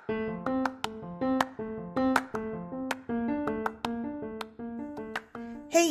Hey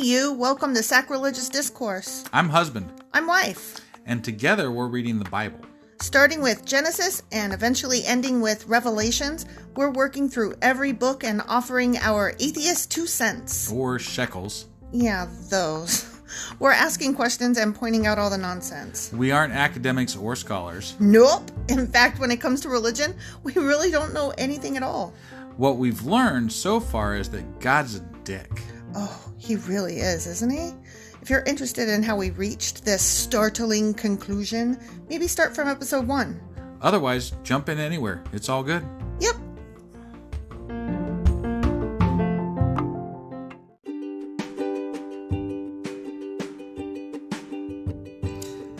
you, welcome to Sacrilegious Discourse. I'm husband. I'm wife. And together we're reading the Bible. Starting with Genesis and eventually ending with Revelations, we're working through every book and offering our atheist 2 cents. Or shekels. Yeah, those. We're asking questions and pointing out all the nonsense. We aren't academics or scholars. Nope. In fact, when it comes to religion, we really don't know anything at all. What we've learned so far is that God's a dick. Oh, he really is, isn't he? If you're interested in how we reached this startling conclusion, maybe start from episode 1. Otherwise, jump in anywhere. It's all good. Yep.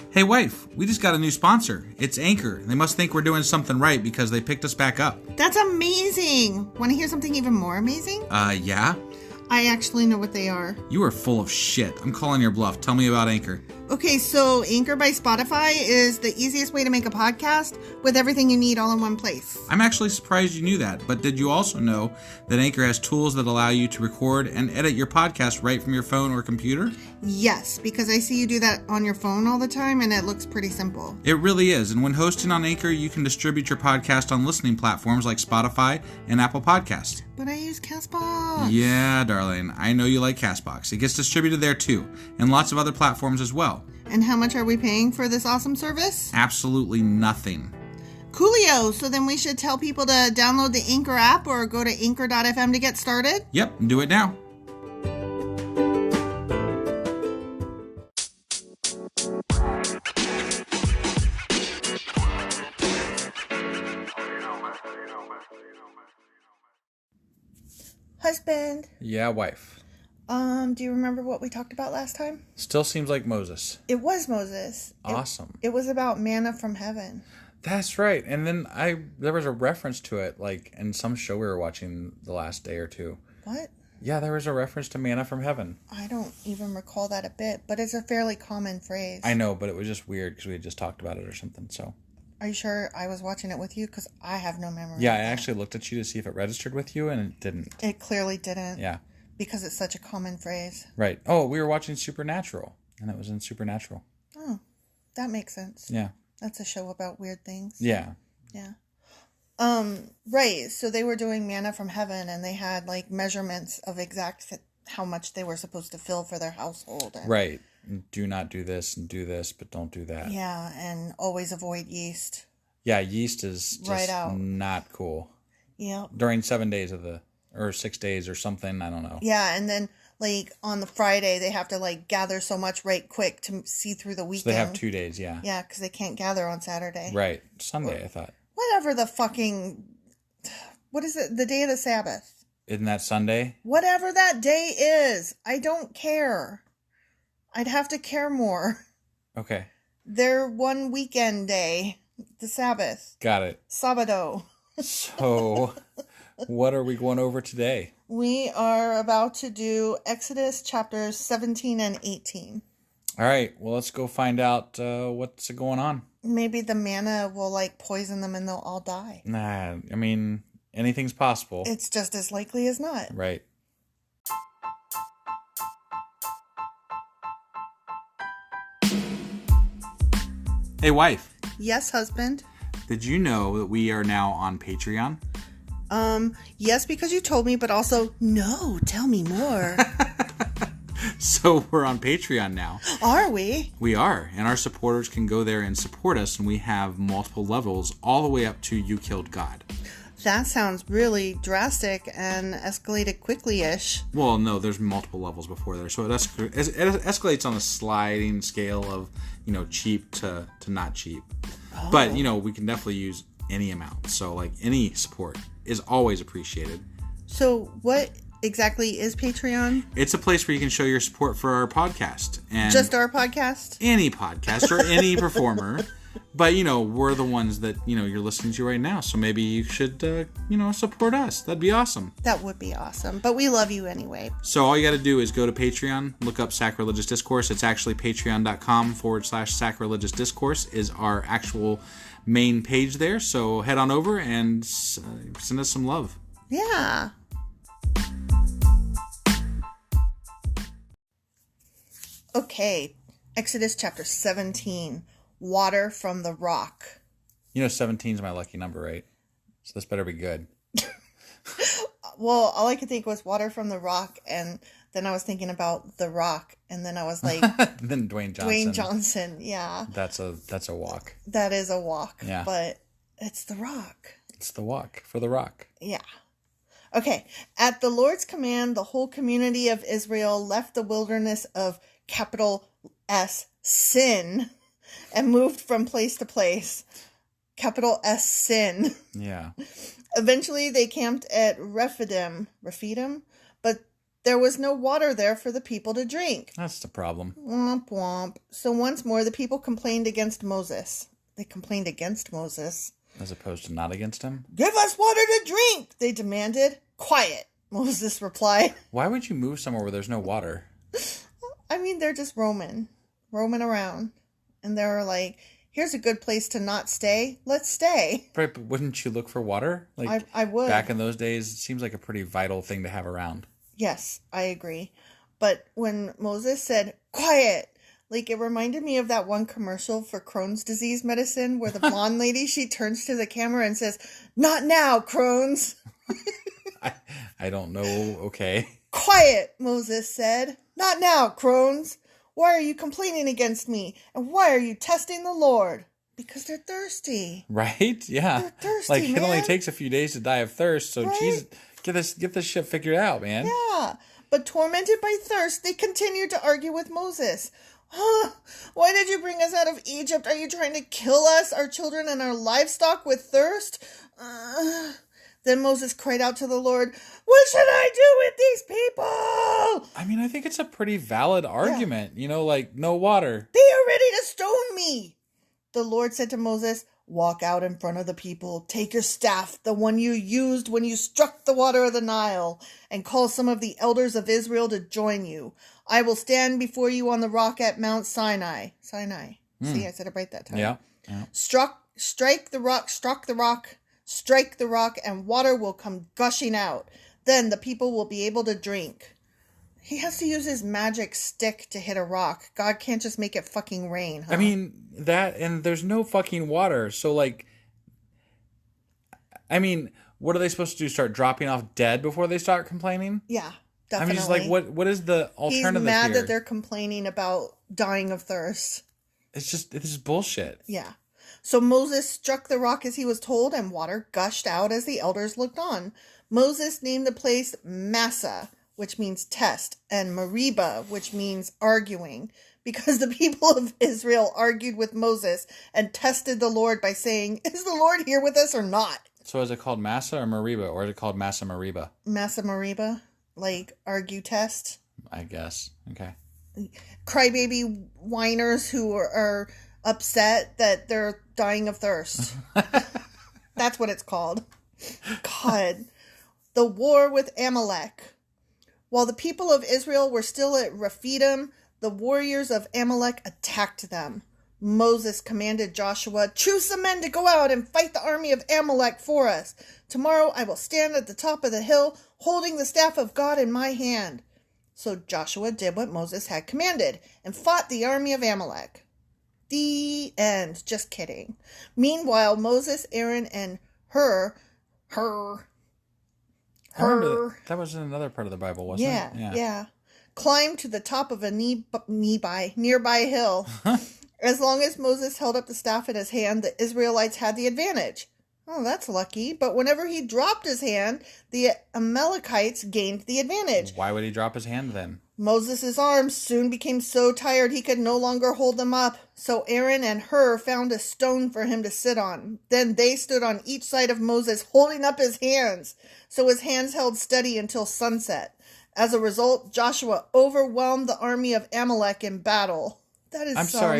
Hey wife, we just got a new sponsor. It's Anchor. They must think we're doing something right because they picked us back up. That's amazing. Want to hear something even more amazing? Yeah? I actually know what they are. You are full of shit. I'm calling your bluff. Tell me about Anchor. Okay, so Anchor by Spotify is the easiest way to make a podcast with everything you need all in one place. I'm actually surprised you knew that, but did you also know that Anchor has tools that allow you to record and edit your podcast right from your phone or computer? Yes, because I see you do that on your phone all the time and it looks pretty simple. It really is, and when hosting on Anchor, you can distribute your podcast on listening platforms like Spotify and Apple Podcasts. But I use CastBox. Yeah, darling, I know you like CastBox. It gets distributed there too, and lots of other platforms as well. And how much are we paying for this awesome service? Absolutely nothing. Coolio! So then we should tell people to download the Anchor app or go to anchor.fm to get started? Yep, do it now. Husband. Yeah, wife. Do you remember what we talked about last time? Still seems like Moses. It was Moses. Awesome. It was about manna from heaven. That's right. And then there was a reference to it, like in some show we were watching the last day or two. What? Yeah, there was a reference to manna from heaven. I don't even recall that a bit, but it's a fairly common phrase. I know, but it was just weird because we had just talked about it or something, so. Are you sure I was watching it with you? Because I have no memory. Yeah, I actually looked at you to see if it registered with you, and it didn't. It clearly didn't. Yeah. Because it's such a common phrase. Right. Oh, we were watching Supernatural, and it was in Supernatural. Oh, that makes sense. Yeah. That's a show about weird things. Yeah. Yeah. Right. So they were doing manna from heaven, and they had like measurements of exact how much they were supposed to fill for their household. And, right. Do not do this and do this, but don't do that. Yeah, and always avoid yeast. Yeah, yeast is just not cool. Yeah. During 7 days or 6 days or something, I don't know. Yeah, and then like on the Friday they have to like gather so much right quick to see through the weekend. So they have 2 days, yeah. Yeah, because they can't gather on Saturday. Right. Sunday, I thought. Whatever the fucking... What is it? The day of the Sabbath. Isn't that Sunday? Whatever that day is. I don't care. I'd have to care more. Okay. Their one weekend day. The Sabbath. Got it. Sabado. So, what are we going over today? We are about to do Exodus chapters 17 and 18. All right. Well, let's go find out what's going on. Maybe the manna will like poison them and they'll all die. Nah, I mean, anything's possible. It's just as likely as not. Right. Hey, wife. Yes, husband. Did you know that we are now on Patreon? Yes, because you told me, but also, no, tell me more. So we're on Patreon now. Are we? We are, and our supporters can go there and support us, and we have multiple levels all the way up to You Killed God. That sounds really drastic and escalated quickly-ish. Well, no, there's multiple levels before there, so it escalates on a sliding scale of, cheap to not cheap. Oh. But, we can definitely use any amount, so, like, any support is always appreciated. So, what exactly is Patreon? It's a place where you can show your support for our podcast. And just our podcast? Any podcast or any performer. But, we're the ones that, you're listening to right now. So maybe you should, support us. That'd be awesome. That would be awesome. But we love you anyway. So all you got to do is go to Patreon, look up Sacrilegious Discourse. It's actually patreon.com/sacrilegious discourse is our actual main page there. So head on over and send us some love. Yeah. Okay. Exodus chapter 17. Water from the rock. 17 is my lucky number, right? So this better be good. Well, all I could think was water from the rock, and then I was thinking about The Rock, and then I was like... Then Dwayne Johnson. Dwayne Johnson, yeah. That's a walk. That is a walk, yeah. But it's The Rock. It's the walk for the rock. Yeah. Okay. At the Lord's command, the whole community of Israel left the wilderness of capital S, sin, and moved from place to place. Capital S, sin. Yeah. Eventually, they camped at Rephidim, but there was no water there for the people to drink. That's the problem. Womp womp. So once more, the people complained against Moses. They complained against Moses. As opposed to not against him? Give us water to drink, they demanded. Quiet, Moses replied. Why would you move somewhere where there's no water? I mean, they're just roaming around. And they were like... Here's a good place to not stay. Let's stay. Right, but wouldn't you look for water? Like I would. Back in those days, it seems like a pretty vital thing to have around. Yes, I agree. But when Moses said, quiet, like it reminded me of that one commercial for Crohn's disease medicine where the blonde lady, she turns to the camera and says, not now, Crohn's. I don't know. Okay. Quiet, Moses said. Not now, Crohn's. Why are you complaining against me? And why are you testing the Lord? Because they're thirsty. Right? Yeah. They're thirsty, like, man. It only takes a few days to die of thirst, so right? Jesus, get this shit figured out, man. Yeah. But tormented by thirst, they continued to argue with Moses. Why did you bring us out of Egypt? Are you trying to kill us, our children, and our livestock with thirst? Then Moses cried out to the Lord, what should I do with these people? I mean, I think it's a pretty valid argument. Yeah. Like, no water. They are ready to stone me. The Lord said to Moses, walk out in front of the people. Take your staff, the one you used when you struck the water of the Nile, and call some of the elders of Israel to join you. I will stand before you on the rock at Mount Sinai. Sinai. See, I said it right that time. Yeah. Strike the rock, and water will come gushing out. Then the people will be able to drink. He has to use his magic stick to hit a rock. God can't just make it fucking rain, huh? I mean, and there's no fucking water. So, like, I mean, what are they supposed to do? Start dropping off dead before they start complaining? Yeah, definitely. I mean, just like, what is the alternative? He's mad here? that they're complaining about dying of thirst. It's just bullshit. Yeah. So Moses struck the rock as he was told, and water gushed out as the elders looked on. Moses named the place Massa, which means test, and Meribah, which means arguing, because the people of Israel argued with Moses and tested the Lord by saying, is the Lord here with us or not? So is it called Massa or Meribah, or is it called Massa Meribah? Massa Meribah, like argue test. I guess. Okay. Crybaby whiners who are upset that they're dying of thirst. That's what it's called. God. The war with Amalek. While the people of Israel were still at Rephidim, the warriors of Amalek attacked them. Moses commanded Joshua, choose some men to go out and fight the army of Amalek for us. Tomorrow I will stand at the top of the hill, holding the staff of God in my hand. So Joshua did what Moses had commanded and fought the army of Amalek. The end. Just kidding. Meanwhile, Moses, Aaron, and Hur. That was in another part of the Bible, wasn't it? Yeah. Climbed to the top of a nearby hill. As long as Moses held up the staff in his hand, the Israelites had the advantage. Oh, that's lucky. But whenever he dropped his hand, the Amalekites gained the advantage. Why would he drop his hand then? Moses' arms soon became so tired he could no longer hold them up. So Aaron and Hur found a stone for him to sit on. Then they stood on each side of Moses, holding up his hands. So his hands held steady until sunset. As a result, Joshua overwhelmed the army of Amalek in battle. That is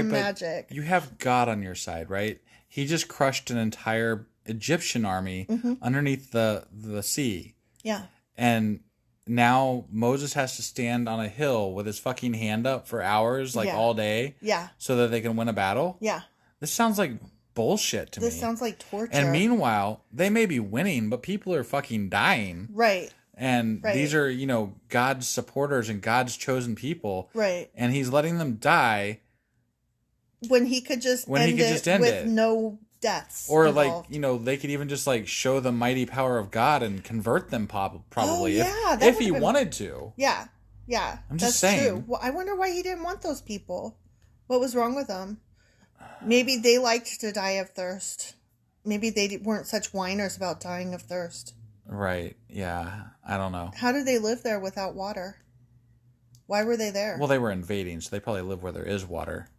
magic. But you have God on your side, right? He just crushed an entire Egyptian army underneath the sea. Yeah. And now Moses has to stand on a hill with his fucking hand up for hours, all day. Yeah. So that they can win a battle. Yeah. This sounds like bullshit to me. This sounds like torture. And meanwhile, they may be winning, but people are fucking dying. Right. And these are, God's supporters and God's chosen people. Right. And he's letting them die. When he could just end it with no deaths. Or involved. they could even just show the mighty power of God and convert them probably. Oh, if he wanted to. Yeah. Yeah. I'm just saying. True. Well, I wonder why he didn't want those people. What was wrong with them? Maybe they liked to die of thirst. Maybe they weren't such whiners about dying of thirst. Right. Yeah. I don't know. How did they live there without water? Why were they there? Well, they were invading, so they probably live where there is water.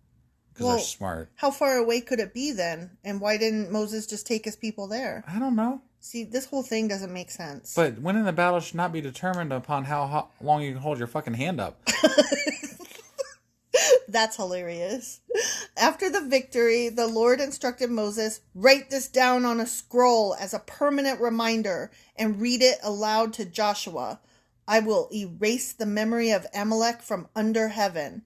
Because they're smart. How far away could it be then? And why didn't Moses just take his people there? I don't know. See, this whole thing doesn't make sense. But winning the battle should not be determined upon how long you can hold your fucking hand up. That's hilarious. After the victory, the Lord instructed Moses, write this down on a scroll as a permanent reminder and read it aloud to Joshua. I will erase the memory of Amalek from under heaven.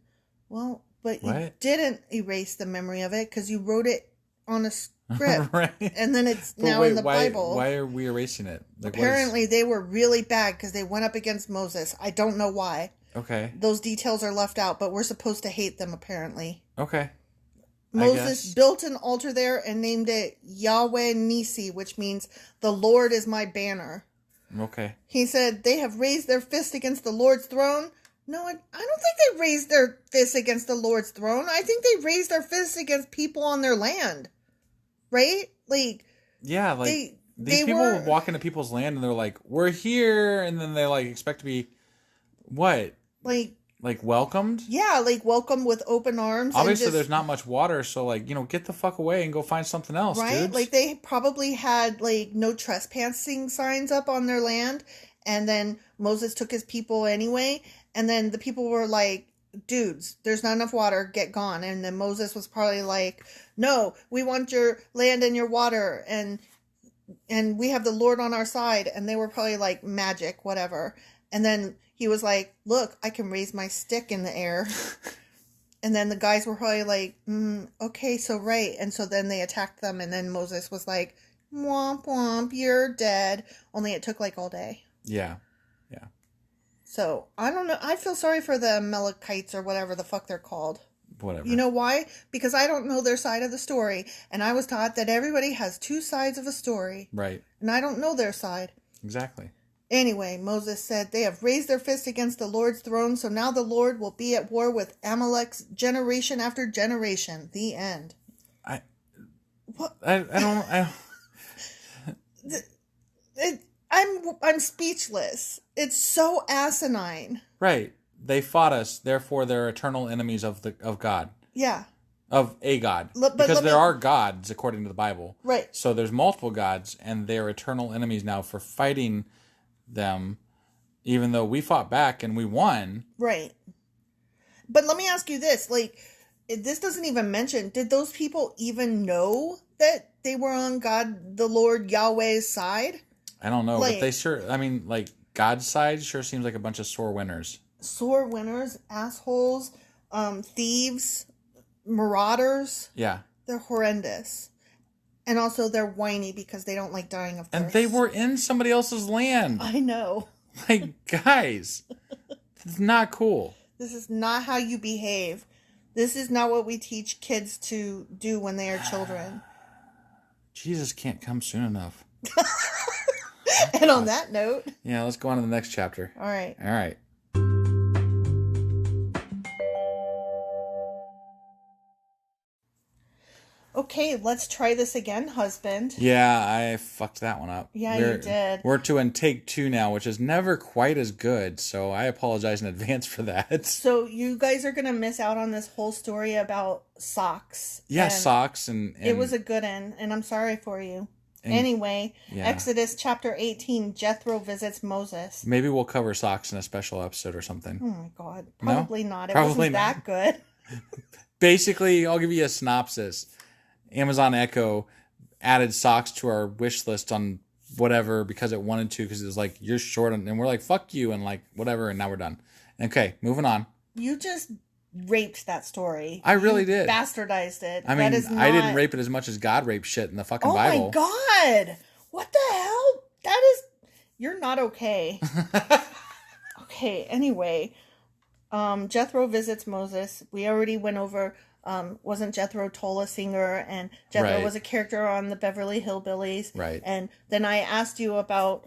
Well, but you didn't erase the memory of it because you wrote it on a script. Right. And then it's now in the Bible. Why are we erasing it? Apparently, they were really bad because they went up against Moses. I don't know why. Okay. Those details are left out, but we're supposed to hate them, apparently. Okay. Moses built an altar there and named it Yahweh Nisi, which means the Lord is my banner. Okay. He said, they have raised their fist against the Lord's throne. No, I don't think they raised their fists against the Lord's throne. I think they raised their fists against people on their land. Right? Yeah, these people walk into people's land and they're like, we're here. And then they expect to be, what? Welcomed? Yeah, welcomed with open arms. Obviously, there's not much water, so, get the fuck away and go find something else, right? Dudes. They probably had, no trespassing signs up on their land, and then Moses took his people anyway, and then the people were like, dudes, there's not enough water, get gone. And then Moses was probably like, no, we want your land and your water, and we have the Lord on our side, and they were probably like, magic, whatever. And then he was like, look, I can raise my stick in the air. And then the guys were probably like, okay, so right. And so then they attacked them. And then Moses was like, womp womp, you're dead. Only it took all day. Yeah. Yeah. So I don't know. I feel sorry for the Amalekites or whatever the fuck they're called. Whatever. You know why? Because I don't know their side of the story. And I was taught that everybody has two sides of a story. Right. And I don't know their side. Exactly. Anyway, Moses said, they have raised their fist against the Lord's throne, so now the Lord will be at war with Amalek's generation after generation. The end. I'm speechless. It's so asinine. Right. They fought us, therefore they're eternal enemies of God. Yeah. Of a God. Because there are gods, according to the Bible. Right. So there's multiple gods, and they're eternal enemies now for fighting them, even though we fought back and we won. Right. But let me ask you this, this doesn't even mention, did those people even know that they were on God, the Lord Yahweh's side? I don't know, but they sure, God's side sure seems like a bunch of sore winners. Sore winners, assholes, thieves, marauders. Yeah. They're horrendous. And also they're whiny because they don't like dying of thirst. And they were in somebody else's land. I know. Guys, it's not cool. This is not how you behave. This is not what we teach kids to do when they are children. Jesus can't come soon enough. And on that note. Yeah, let's go on to the next chapter. All right. All right. Okay, let's try this again, husband. Yeah, I fucked that one up. Yeah, you did. We're to take 2 now, which is never quite as good, so I apologize in advance for that. So you guys are going to miss out on this whole story about socks. Yeah, socks and... It was a good one, and I'm sorry for you. Anyway, yeah. Exodus chapter 18, Jethro Visits Moses. Maybe we'll cover socks in a special episode or something. Oh my God. Probably not. It Probably wasn't not. that good. Basically, I'll give you a synopsis. Amazon Echo added socks to our wish list on whatever because it wanted to, because it was like, you're short, and we're like, fuck you, and whatever, and now we're done. Okay, moving on. You just raped that story. I really did. Bastardized it. I mean, I didn't rape it as much as God raped shit in the fucking Bible. Oh my God. What the hell? You're not okay. Okay, anyway. Jethro Visits Moses. We already went over, wasn't Jethro Tull a singer? And Jethro was a character on the Beverly Hillbillies. Right. And then I asked you about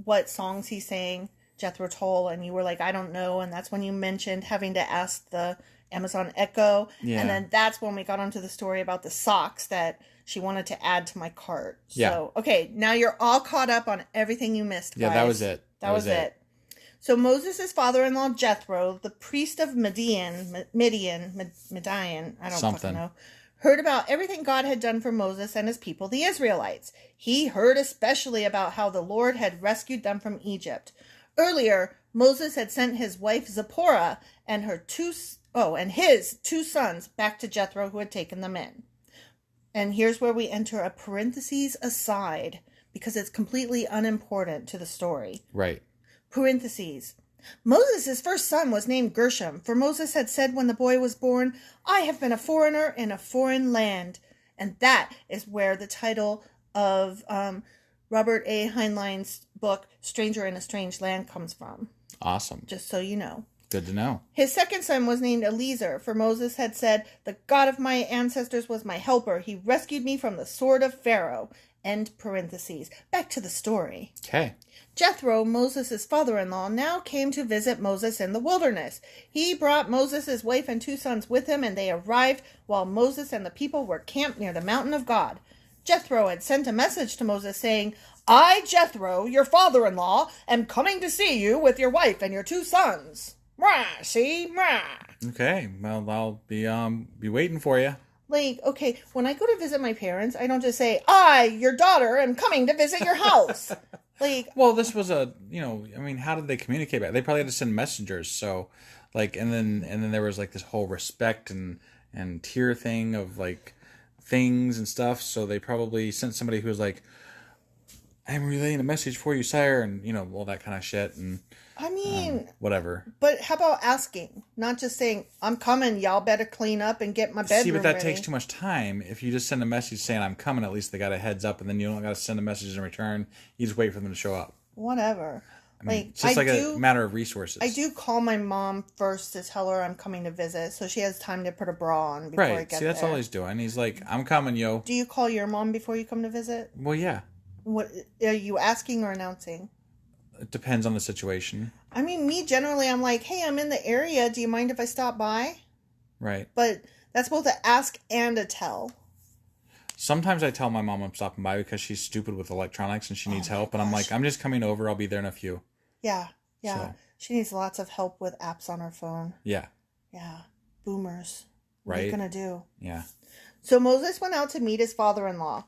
what songs he sang, Jethro Tull, and you were like, I don't know. And that's when you mentioned having to ask the Amazon Echo. Yeah. And then that's when we got onto the story about the socks that she wanted to add to my cart. Yeah. So, okay, now you're all caught up on everything you missed, guys. Yeah, that was it. That was it. So Moses' father-in-law Jethro, the priest of Midian, I don't fucking know, heard about everything God had done for Moses and his people, the Israelites. He heard especially about how the Lord had rescued them from Egypt. Earlier, Moses had sent his wife Zipporah and his two sons back to Jethro, who had taken them in. And here's where we enter a parentheses aside, because it's completely unimportant to the story. Right. Parentheses. Moses' first son was named Gershom, for Moses had said when the boy was born, I have been a foreigner in a foreign land. And that is where the title of Robert A. Heinlein's book, Stranger in a Strange Land, comes from. Awesome. Just so you know. Good to know. His second son was named Eliezer, for Moses had said, the God of my ancestors was my helper. He rescued me from the sword of Pharaoh. End parentheses. Back to the story. Okay. Jethro, Moses' father-in-law, now came to visit Moses in the wilderness. He brought Moses' wife and two sons with him, and they arrived while Moses and the people were camped near the mountain of God. Jethro had sent a message to Moses saying, I, Jethro, your father-in-law, am coming to see you with your wife and your two sons. Rah, see? Rah. Okay, well, I'll be waiting for you. Like, okay, when I go to visit my parents, I don't just say, I, your daughter, am coming to visit your house. Like, well, this was how did they communicate back? They probably had to send messengers. So, like, and then there was like this whole respect and tier thing of like things and stuff. So they probably sent somebody who was like, I'm relaying a message for you, sire, and all that kind of shit. And I mean, whatever. But how about asking, not just saying, I'm coming, y'all better clean up and get my bedroom See, but that ready. takes too much time. If you just send a message saying I'm coming, at least they got a heads up, and then you don't got to send a message in return. You just wait for them to show up. Whatever. I mean, it's just a matter of resources. I do call my mom first to tell her I'm coming to visit, so she has time to put a bra on before I get there. See, that's all he's doing. He's like, I'm coming, yo. Do you call your mom before you come to visit? Well, yeah. What are you asking or announcing? It depends on the situation. I mean, me generally, I'm like, hey, I'm in the area. Do you mind if I stop by? Right. But that's both an ask and a tell. Sometimes I tell my mom I'm stopping by because she's stupid with electronics and she needs help. And I'm like, I'm just coming over. I'll be there in a few. Yeah. So. She needs lots of help with apps on her phone. Yeah. Yeah. Boomers. Right. What are you going to do? Yeah. So Moses went out to meet his father-in-law.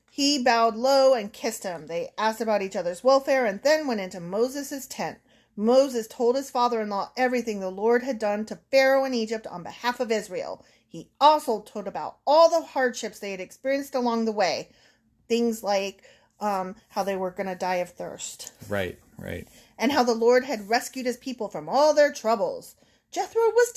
He bowed low and kissed him. They asked about each other's welfare and then went into Moses' tent. Moses told his father-in-law everything the Lord had done to Pharaoh in Egypt on behalf of Israel. He also told about all the hardships they had experienced along the way. Things like how they were going to die of thirst. Right. And how the Lord had rescued his people from all their troubles. Jethro was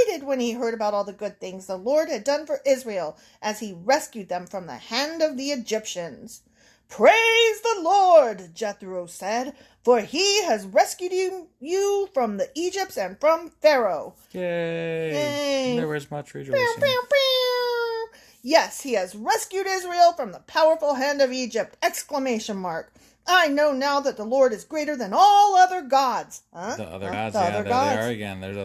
delighted when he heard about all the good things the Lord had done for Israel as he rescued them from the hand of the Egyptians. Praise the Lord, Jethro said, for he has rescued you from the Egypts and from Pharaoh. Yay. There was much rejoicing. Pew, pew, pew. Yes, he has rescued Israel from the powerful hand of Egypt! ! I know now that the Lord is greater than all other gods. Huh? The other gods, there they are again. There's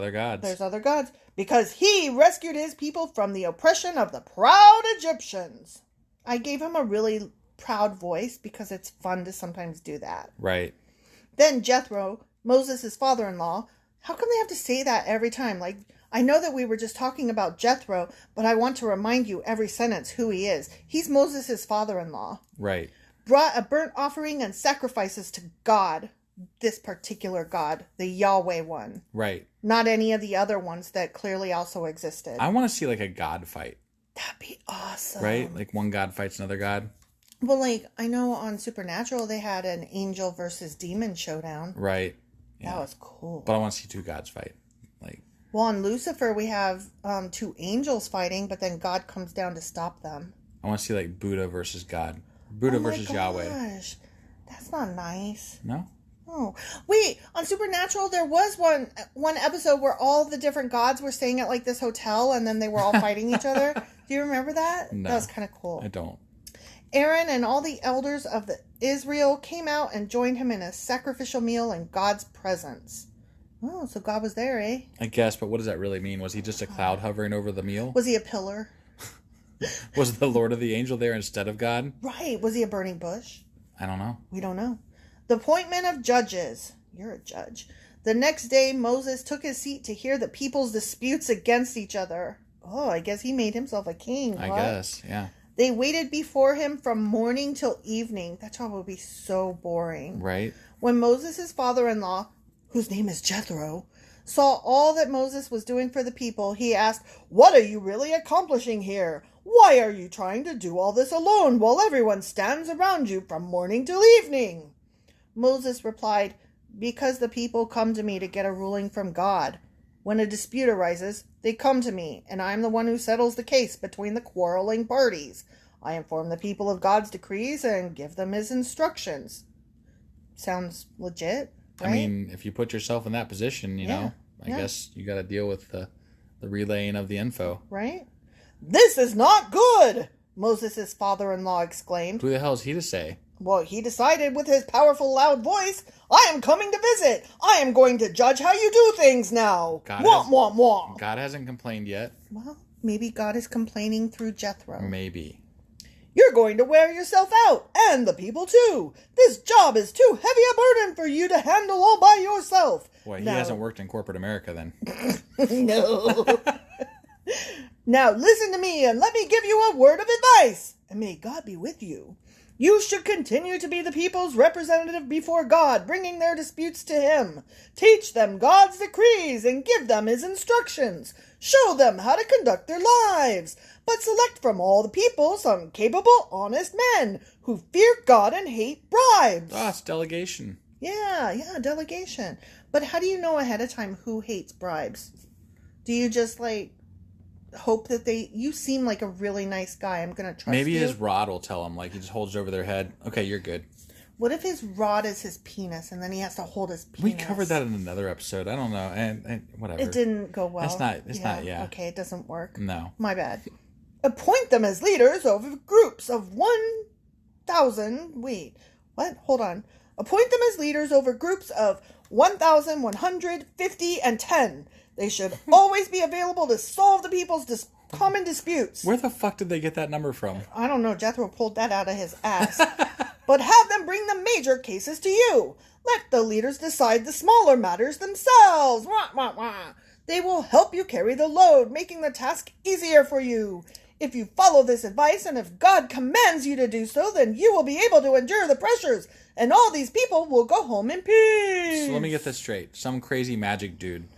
other gods. Because he rescued his people from the oppression of the proud Egyptians. I gave him a really proud voice because it's fun to sometimes do that. Right. Then Jethro, Moses' father-in-law, how come they have to say that every time? Like, I know that we were just talking about Jethro, but I want to remind you every sentence who he is. He's Moses' father-in-law. Right. Brought a burnt offering and sacrifices to God, this particular God, the Yahweh one. Right. Not any of the other ones that clearly also existed. I want to see like a God fight. That'd be awesome. Right? Like one God fights another God. Well, like, I know on Supernatural they had an angel versus demon showdown. Right. Yeah. That was cool. But I want to see two gods fight. Like, Well, on Lucifer, we have two angels fighting, but then God comes down to stop them. I want to see like Buddha versus God. Buddha versus Yahweh. Gosh, that's not nice. No? Oh, wait, on Supernatural, there was one episode where all the different gods were staying at like this hotel and then they were all fighting each other. Do you remember that? No. That was kind of cool. I don't. Aaron and all the elders of Israel came out and joined him in a sacrificial meal in God's presence. Oh, so God was there, eh? I guess, but what does that really mean? Was he just a cloud hovering over the meal? Was he a pillar? Was the Lord of the Angel there instead of God? Right. Was he a burning bush? I don't know. We don't know. The appointment of judges. You're a judge. The next day, Moses took his seat to hear the people's disputes against each other. Oh, I guess he made himself a king. I guess, yeah. They waited before him from morning till evening. That job would be so boring. Right. When Moses' father-in-law, whose name is Jethro, saw all that Moses was doing for the people, he asked, "What are you really accomplishing here? Why are you trying to do all this alone while everyone stands around you from morning till evening?" Moses replied, "Because the people come to me to get a ruling from God. When a dispute arises, they come to me, and I am the one who settles the case between the quarreling parties. I inform the people of God's decrees and give them his instructions." Sounds legit, right? I mean, if you put yourself in that position, you know, I guess you got to deal with the relaying of the info. Right? "This is not good!" Moses' father-in-law exclaimed. Who the hell is he to say? Well, he decided with his powerful, loud voice, "I am coming to visit. I am going to judge how you do things now. Wah. God hasn't complained yet. Well, maybe God is complaining through Jethro. Maybe. "You're going to wear yourself out, and the people too. This job is too heavy a burden for you to handle all by yourself." Boy, he hasn't worked in corporate America then. No. "Now listen to me and let me give you a word of advice, and may God be with you. You should continue to be the people's representative before God, bringing their disputes to him. Teach them God's decrees and give them his instructions. Show them how to conduct their lives. But select from all the people some capable, honest men who fear God and hate bribes." Ah, it's delegation. Yeah, delegation. But how do you know ahead of time who hates bribes? Do you just hope that you seem like a really nice guy. I'm going to trust you. Maybe his rod will tell him. Like, he just holds it over their head. Okay, you're good. What if his rod is his penis and then he has to hold his penis? We covered that in another episode. I don't know. And whatever. It didn't go well. It's not. Okay, it doesn't work. No. My bad. "Appoint them as leaders over groups of 1,000. Wait, what? Hold on. Appoint them as leaders over groups of 1,150 and 10. They should always be available to solve the people's common disputes." Where the fuck did they get that number from? I don't know. Jethro pulled that out of his ass. "But have them bring the major cases to you. Let the leaders decide the smaller matters themselves. They will help you carry the load, making the task easier for you. If you follow this advice, and if God commands you to do so, then you will be able to endure the pressures, and all these people will go home in peace." So let me get this straight. Some crazy magic dude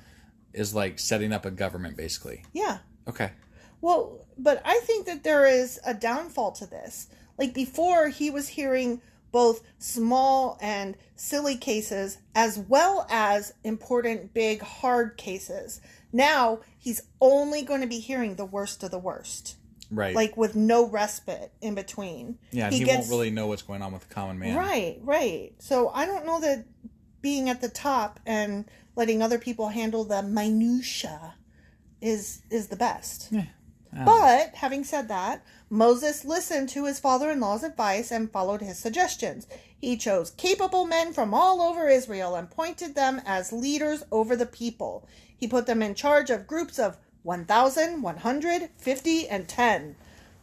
is setting up a government, basically. Yeah. Okay. Well, but I think that there is a downfall to this. Before, he was hearing both small and silly cases as well as important, big, hard cases. Now, he's only going to be hearing the worst of the worst. Right. With no respite in between. Yeah, and he won't really know what's going on with the common man. Right. So I don't know that being at the top and letting other people handle the minutia is the best. Yeah. But, having said that, Moses listened to his father-in-law's advice and followed his suggestions. He chose capable men from all over Israel and appointed them as leaders over the people. He put them in charge of groups of 1,150 and 10.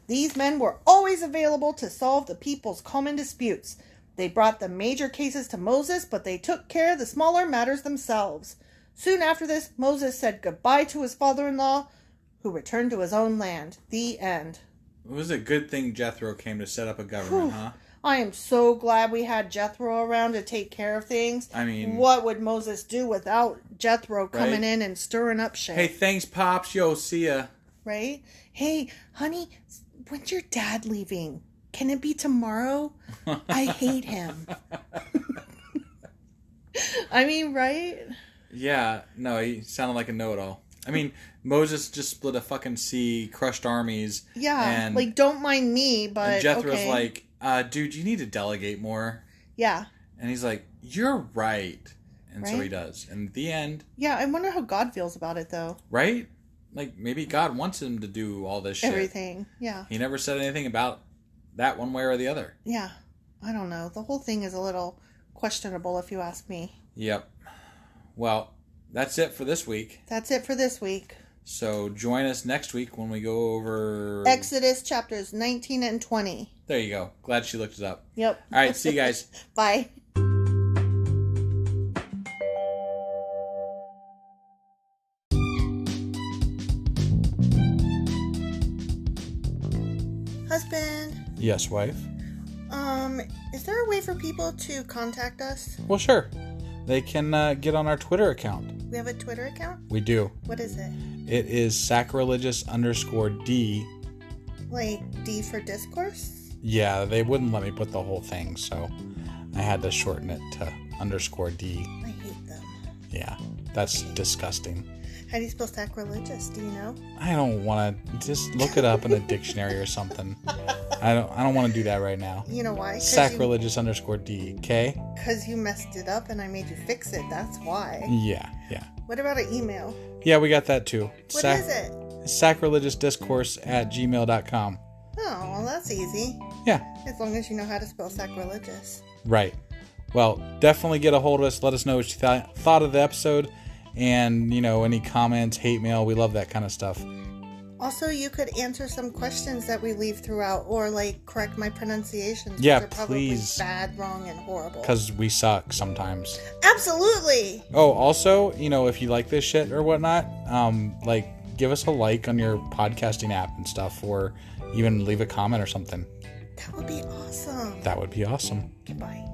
These men were always available to solve the people's common disputes. They brought the major cases to Moses, but they took care of the smaller matters themselves. Soon after this, Moses said goodbye to his father-in-law, who returned to his own land. The end. It was a good thing Jethro came to set up a government, huh? I am so glad we had Jethro around to take care of things. I mean, what would Moses do without Jethro coming in and stirring up shit? Hey, thanks, Pops. Yo, see ya. Right? Hey, honey, when's your dad leaving? Can it be tomorrow? I hate him. I mean, right? Yeah, no, he sounded like a know-it-all. I mean, Moses just split a fucking sea, crushed armies. Yeah, and, like, don't mind me, but and Jethro's okay. like, dude, you need to delegate more. Yeah. And he's like, you're right. And right? so he does. And at the end... Yeah, I wonder how God feels about it, though. Right? Like, maybe God wants him to do all this shit. Everything, yeah. He never said anything about that one way or the other. Yeah. I don't know. The whole thing is a little questionable, if you ask me. Yep. Well, that's it for this week. That's it for this week. So join us next week when we go over... Exodus chapters 19 and 20. There you go. Glad she looked it up. Yep. All right, see you guys. Bye. Husband. Yes, wife. Is there a way for people to contact us? Well, sure. They can get on our Twitter account. We have a Twitter account? We do. What is it? It is sacrilegious_D. Like D for discourse? Yeah, they wouldn't let me put the whole thing, so I had to shorten it to _D. I hate them. Yeah, that's disgusting. How do you spell sacrilegious? Do you know? I don't want to. Just look it up in a dictionary or something. I don't want to do that right now. You know why? Sacrilegious_D. Okay? Because you messed it up and I made you fix it. That's why. Yeah. What about an email? Yeah, we got that too. What is it? sacrilegiousdiscourse@gmail.com. Oh, well, that's easy. Yeah. As long as you know how to spell sacrilegious. Right. Well, definitely get a hold of us. Let us know what you thought of the episode. And, any comments, hate mail. We love that kind of stuff. Also, you could answer some questions that we leave throughout or, correct my pronunciations. Yeah, which are probably please. Bad, wrong, and horrible. Because we suck sometimes. Absolutely! Oh, also, if you like this shit or whatnot, give us a like on your podcasting app and stuff, or even leave a comment or something. That would be awesome. That would be awesome. Goodbye.